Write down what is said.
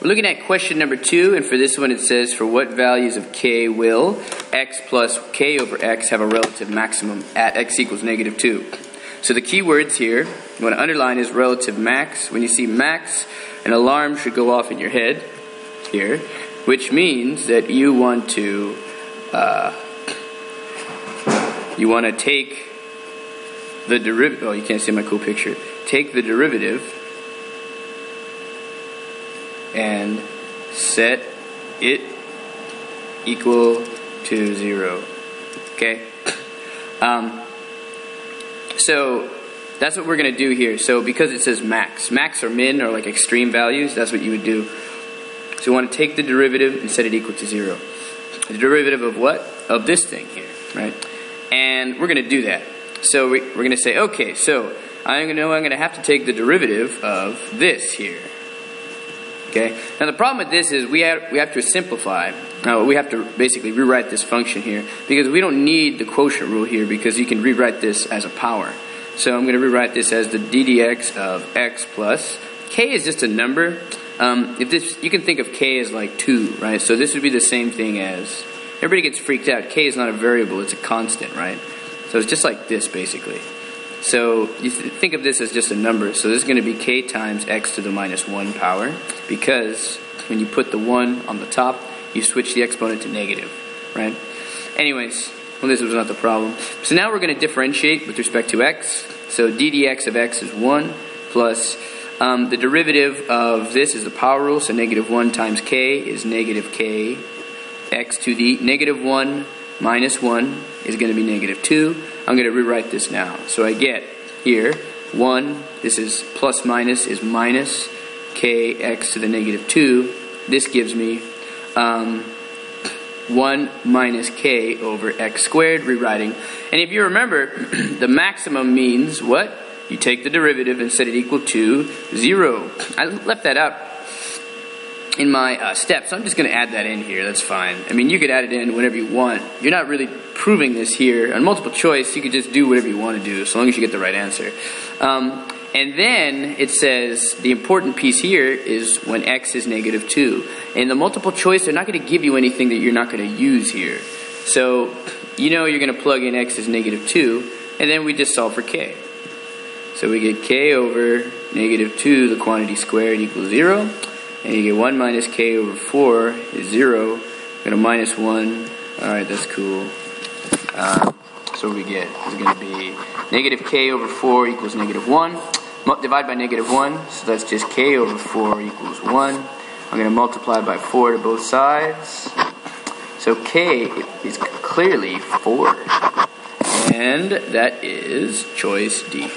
We're looking at question number 2, and for this one it says, for what values of k will x plus k over x have a relative maximum at x equals -2? So the key words here, you want to underline is relative max. When you see max, an alarm should go off in your head here, which means that you want to take the derivative. Oh, you can't see my cool picture. Take the derivative and set it equal to 0. Okay? So that's what we're going to do here. So because it says max or min are like extreme values, that's what you would do. So you want to take the derivative and set it equal to 0. The derivative of what? Of this thing here, right? And we're going to do that. So we're going to say, okay, so I'm going to have to take the derivative of this here. Okay. Now the problem with this is we have to simplify. We have to basically rewrite this function here because we don't need the quotient rule here because you can rewrite this as a power. So I'm going to rewrite this as the ddx of x plus k is just a number. You can think of k as like 2, right? So this would be the same thing as, everybody gets freaked out. K is not a variable; it's a constant, right? So it's just like this basically. So you think of this as just a number. So this is going to be k times x to the -1 power, because when you put the 1 on the top, you switch the exponent to negative, right? Anyways, well, this was not the problem. So now we're going to differentiate with respect to x. So ddx of x is 1 plus the derivative of this is the power rule. So -1 times k is -k. X to the -1 minus 1 is going to be -2. I'm going to rewrite this now. So I get here 1, this is plus minus is minus kx to the -2. This gives me 1 minus k over x squared, rewriting. And if you remember, the maximum means what? You take the derivative and set it equal to 0. I left that out in my steps. So I'm just going to add that in here. That's fine. I mean, you could add it in whenever you want. You're not really proving this here. On multiple choice, you could just do whatever you want to do, as long as you get the right answer. And then it says the important piece here is when x is -2. In the multiple choice, they're not going to give you anything that you're not going to use here. So you know you're going to plug in x is -2, and then we just solve for k. So we get k over -2, the quantity squared, equals 0. And you get 1 minus k over 4 is 0. We're going to minus 1. Alright, that's cool. So what we get is going to be -k over 4 equals -1. Divide by -1, so that's just k over 4 equals 1. I'm going to multiply by 4 to both sides. So k is clearly 4. And that is choice D.